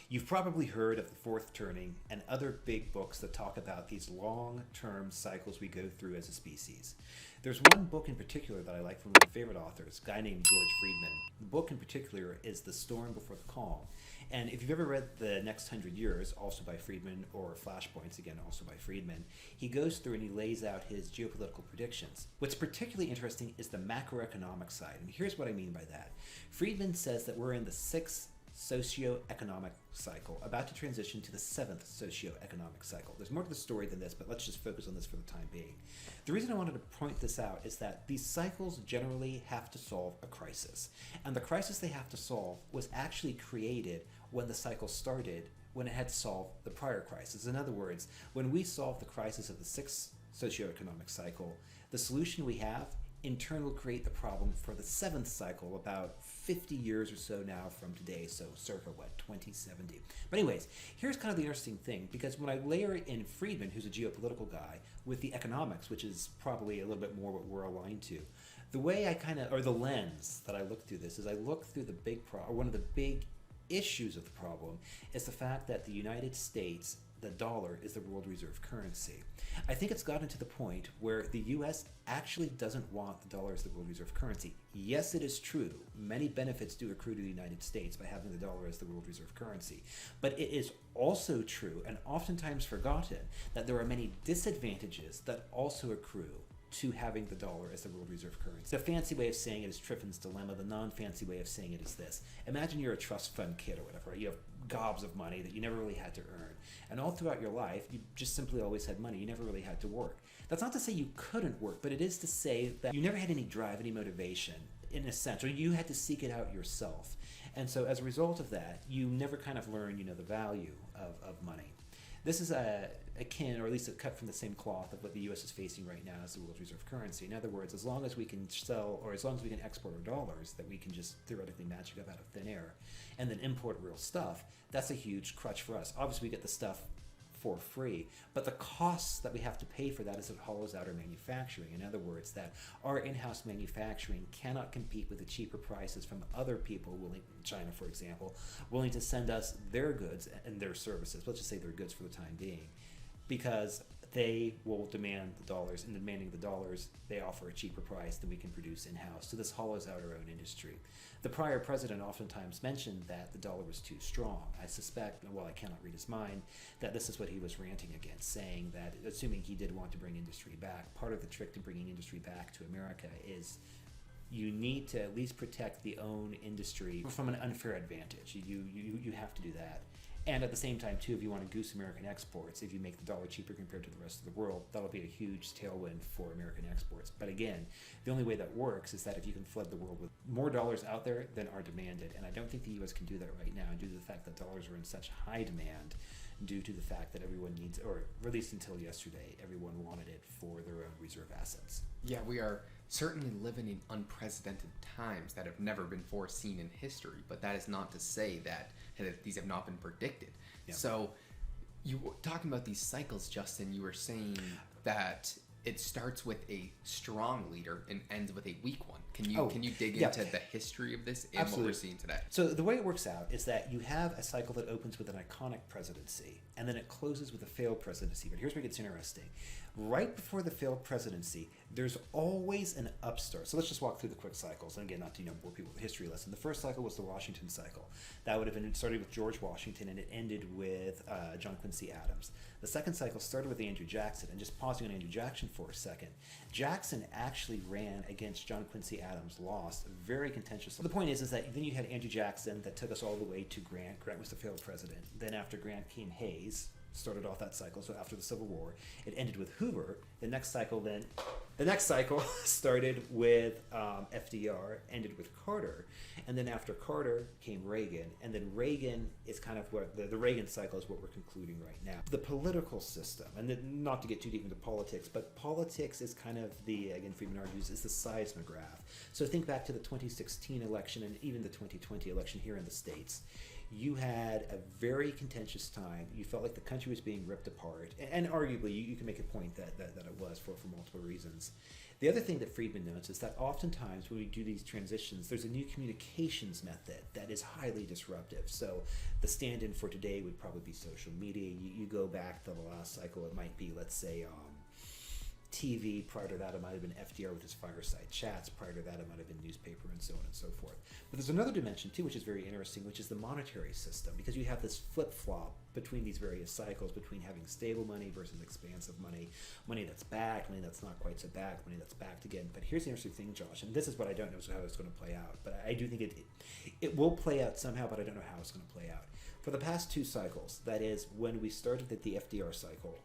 You've probably heard of The Fourth Turning and other big books that talk about these long-term cycles we go through as a species. There's one book in particular that I like from one of my favorite authors, a guy named George Friedman. The book in particular is The Storm Before the Calm. And if you've ever read The Next 100 Years, also by Friedman, or Flashpoints, again, also by Friedman, he goes through and he lays out his geopolitical predictions. What's particularly interesting is the macroeconomic side. And here's what I mean by that. Friedman says that we're in the sixth socioeconomic cycle, about to transition to the seventh socioeconomic cycle. There's more to the story than this, but let's just focus on this for the time being. The reason I wanted to point this out is that these cycles generally have to solve a crisis. And the crisis they have to solve was actually created when the cycle started, when it had solved the prior crisis. In other words, when we solve the crisis of the sixth socioeconomic cycle, the solution we have in turn will create the problem for the seventh cycle about 50 years or so now from today, so circa 2070. But anyways, here's kind of the interesting thing, because when I layer in Friedman, who's a geopolitical guy, with the economics, which is probably a little bit more what we're aligned to, the way I kind of, or the lens that I look through this is I look through the big or one of the big issues of the problem is the fact that the United States, the dollar, is the world reserve currency. I think it's gotten to the point where the US actually doesn't want the dollar as the world reserve currency. Yes, it is true. Many benefits do accrue to the United States by having the dollar as the world reserve currency. But it is also true, and oftentimes forgotten, that there are many disadvantages that also accrue to having the dollar as the world reserve currency. The fancy way of saying it is Triffin's dilemma. The non-fancy way of saying it is this. Imagine you're a trust fund kid or whatever. Right? You have gobs of money that you never really had to earn. And all throughout your life, you just simply always had money. You never really had to work. That's not to say you couldn't work, but it is to say that you never had any drive, any motivation, in a sense, or you had to seek it out yourself. And so as a result of that, you never kind of learn, the value of money. This is akin, or at least a cut from the same cloth of what the U.S. is facing right now as the world reserve currency. In other words, as long as we can sell, or as long as we can export our dollars that we can just theoretically magic up out of thin air, and then import real stuff, that's a huge crutch for us. Obviously, we get the stuff for free, but the costs that we have to pay for that is it hollows out our manufacturing. In other words, that our in-house manufacturing cannot compete with the cheaper prices from other people willing, China for example, willing to send us their goods and their services. Let's just say their goods for the time being, because they will demand the dollars, and demanding the dollars, they offer a cheaper price than we can produce in-house. So this hollows out our own industry. The prior president oftentimes mentioned that the dollar was too strong. I suspect, well, I cannot read his mind, that this is what he was ranting against, saying that, assuming he did want to bring industry back, part of the trick to bringing industry back to America is you need to at least protect the own industry from an unfair advantage. You have to do that. And at the same time, too, if you want to goose American exports, if you make the dollar cheaper compared to the rest of the world, that'll be a huge tailwind for American exports. But again, the only way that works is that if you can flood the world with more dollars out there than are demanded. And I don't think the U.S. can do that right now due to the fact that dollars are in such high demand due to the fact that everyone needs, or at least until yesterday, everyone wanted it for their own reserve assets. Yeah, we are certainly living in unprecedented times that have never been foreseen in history, but that is not to say that these have not been predicted. Yeah. So you were talking about these cycles, Justin. You were saying that it starts with a strong leader and ends with a weak one. Can you dig into the history of this and Absolutely. what we're seeing today? So the way it works out is that you have a cycle that opens with an iconic presidency, and then it closes with a failed presidency. But here's where it gets interesting. Right before the failed presidency, there's always an upstart. So let's just walk through the quick cycles. And again, not to bore people with a history lesson. The first cycle was the Washington cycle. That would have been started with George Washington, and it ended with John Quincy Adams. The second cycle started with Andrew Jackson. And just pausing on Andrew Jackson for a second, Jackson actually ran against John Quincy Adams, lost very contentious. The point is that then you had Andrew Jackson that took us all the way to Grant. Grant was the failed president. Then after Grant came Hayes, started off that cycle. So after the Civil War, it ended with Hoover. The next cycle started with FDR, ended with Carter, and then after Carter came Reagan, and then Reagan is kind of what the Reagan cycle is what we're concluding right now. The political system, and then not to get too deep into politics, but politics is kind of again Friedman argues, is the seismograph. So think back to the 2016 election and even the 2020 election here in the States. you had a very contentious time. You felt like the country was being ripped apart, and arguably you can make a point that it was for multiple reasons. The other thing that Friedman notes is that oftentimes when we do these transitions, there's a new communications method that is highly disruptive. So the stand-in for today would probably be social media. You go back to the last cycle, it might be, let's say, TV. Prior to that, it might have been FDR with his fireside chats. Prior to that, it might have been newspaper, and so on and so forth. But there's another dimension too, which is very interesting, which is the monetary system, because you have this flip-flop between these various cycles, between having stable money versus expansive money, money that's backed, money that's not quite so backed, money that's backed again. But here's the interesting thing, Josh, and this is what I don't know how it's going to play out, but I do think it will play out somehow, but I don't know how it's going to play out. For the past two cycles, that is, when we started at the FDR cycle,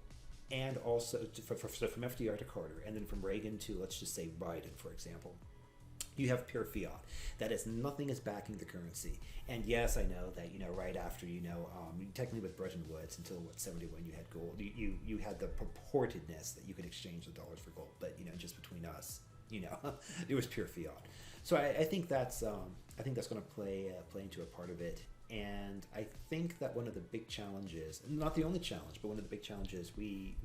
and also so from FDR to Carter, and then from Reagan to, let's just say, Biden, for example, you have pure fiat. That is, nothing is backing the currency. And yes, I know that, right after, technically with Bretton Woods until, 71, you had gold. You had the purportedness that you could exchange the dollars for gold. But, just between us, it was pure fiat. So I think that's going to play into a part of it. And I think that one of the big challenges, not the only challenge, but one of the big challenges we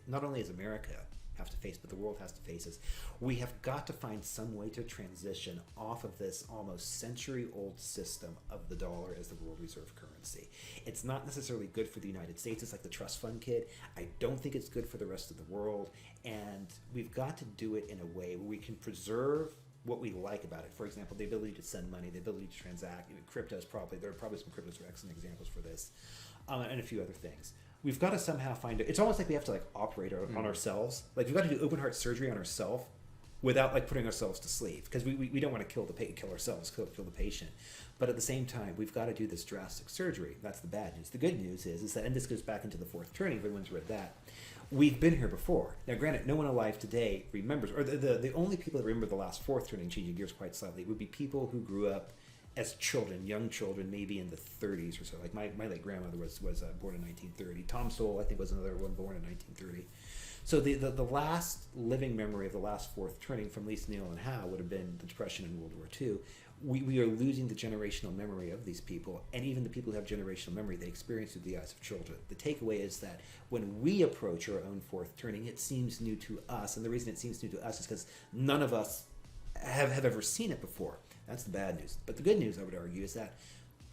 not only as America have to face, but the world has to face, is we have got to find some way to transition off of this almost century-old system of the dollar as the world reserve currency. It's not necessarily good for the United States. It's like the trust fund kid. I don't think it's good for the rest of the world. And we've got to do it in a way where we can preserve what we like about it. For example, the ability to send money, the ability to transact. There are probably some cryptos are excellent examples for this, and a few other things. We've got to somehow find it. It's almost like we have to operate on ourselves. Like we've got to do open heart surgery on ourselves without putting ourselves to sleep, because we don't want to kill ourselves, kill the patient. But at the same time, we've got to do this drastic surgery. That's the bad news. The good news is that, and this goes back into the fourth turning, everyone's read that, we've been here before. Now, granted, no one alive today remembers, or the only people that remember the last fourth turning, changing gears quite slightly, would be people who grew up as children, young children, maybe in the 30s or so. Like my late grandmother was born in 1930. Tom Sowell, I think, was another one born in 1930. So the last living memory of the last fourth turning from Lisa, Neal, and Howe would have been the Depression and World War II. We are losing the generational memory of these people, and even the people who have generational memory, they experience through the eyes of children. The takeaway is that when we approach our own fourth turning, it seems new to us, and the reason it seems new to us is because none of us have ever seen it before. That's the bad news. But the good news, I would argue, is that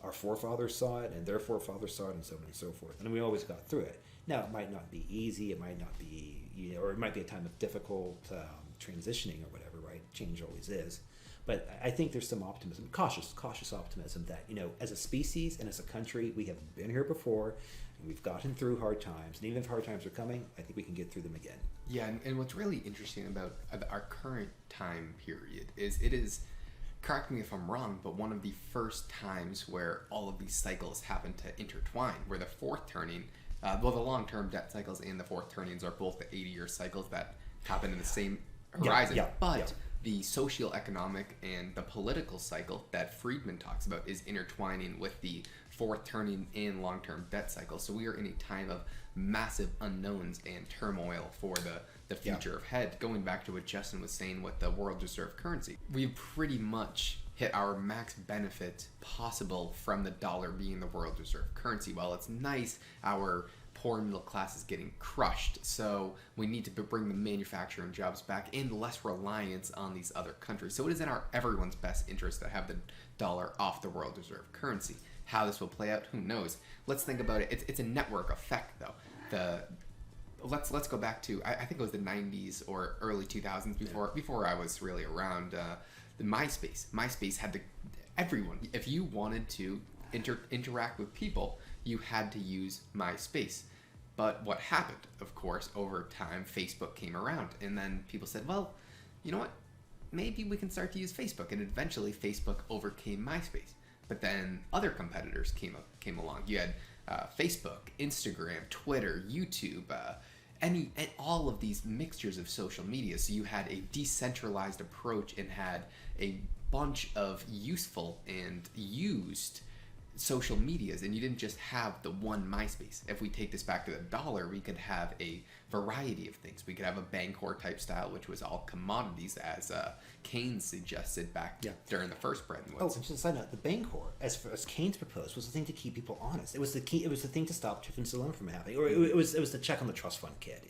our forefathers saw it, and their forefathers saw it, and so on and so forth, and we always got through it. Now, it might not be easy, it might not be, or it might be a time of difficult transitioning or whatever, right? Change always is. But I think there's some optimism, cautious optimism that, as a species and as a country, we have been here before, and we've gotten through hard times. And even if hard times are coming, I think we can get through them again. Yeah, and what's really interesting about our current time period is it is, correct me if I'm wrong, but one of the first times where all of these cycles happen to intertwine, where the fourth turning, the long-term debt cycles and the fourth turnings are both the 80-year cycles that happen in the same horizon. But the socioeconomic and the political cycle that Friedman talks about is intertwining with the fourth turning and long-term debt cycle. So we are in a time of massive unknowns and turmoil for the future ahead. Going back to what Justin was saying with the world reserve currency, we've pretty much hit our max benefit possible from the dollar being the world reserve currency. While it's nice, our poor middle class is getting crushed. So we need to bring the manufacturing jobs back and less reliance on these other countries. So it is in everyone's best interest to have the dollar off the world reserve currency. How this will play out, who knows? Let's think about it. It's a network effect, though. Let's go back to, I think it was the 90s or early 2000s before I was really around. The MySpace had everyone. If you wanted to interact with people, you had to use MySpace. But what happened, of course, over time, Facebook came around, and then people said, well, you know what? Maybe we can start to use Facebook, and eventually Facebook overcame MySpace. But then other competitors came along. You had Facebook, Instagram, Twitter, YouTube, and all of these mixtures of social media. So you had a decentralized approach and had a bunch of useful and used social medias, and you didn't just have the one MySpace. If we take this back to the dollar, we could have a variety of things. We could have a Bancor type style, which was all commodities, as Keynes suggested back during the first Bretton Woods. Oh, just a side note: the Bancor, as Keynes proposed, was the thing to keep people honest. It was the key. It was the thing to stop Tiffin Salone from happening, or it was the check on the trust fund kid.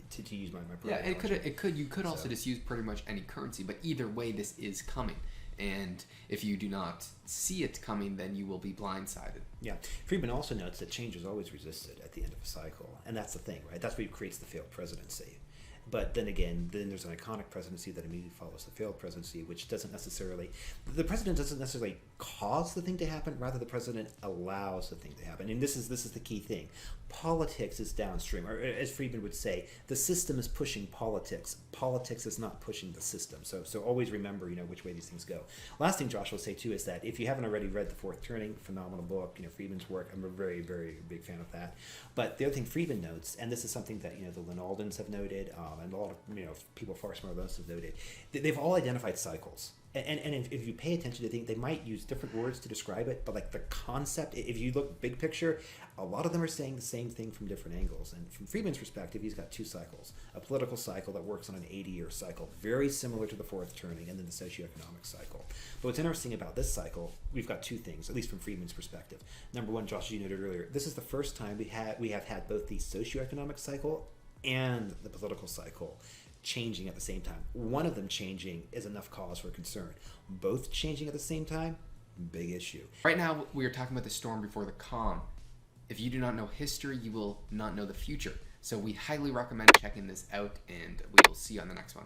To use my yeah, you could also just use pretty much any currency, but either way, this is coming. And if you do not see it coming, then you will be blindsided. Yeah. Friedman also notes that change is always resisted at the end of a cycle. And that's the thing, right? That's what creates the failed presidency. But then again, then there's an iconic presidency that immediately follows the failed presidency, which doesn't necessarily, the president doesn't necessarily cause the thing to happen, rather the president allows the thing to happen. And this is the key thing. Politics is downstream, or as Friedman would say, the system is pushing politics. Politics is not pushing the system. So always remember, which way these things go. Last thing Josh will say too is that if you haven't already read The Fourth Turning, phenomenal book, Friedman's work, I'm a very, very big fan of that. But the other thing Friedman notes, and this is something that, the Linaldens have noted, and a lot of, people far smarter than us have noted, they've all identified cycles. And if you pay attention to things, they might use different words to describe it, but like the concept, if you look big picture, a lot of them are saying the same thing from different angles. And from Friedman's perspective, he's got two cycles. A political cycle that works on an 80-year cycle, very similar to the Fourth Turning, and then the socioeconomic cycle. But what's interesting about this cycle, we've got two things, at least from Friedman's perspective. Number one, Josh, as you noted earlier, this is the first time we have had both the socioeconomic cycle and the political cycle changing at the same time. One of them changing is enough cause for concern. Both changing at the same time, big issue. Right now, we are talking about the storm before the calm. If you do not know history, you will not know the future. So we highly recommend checking this out, and we will see you on the next one.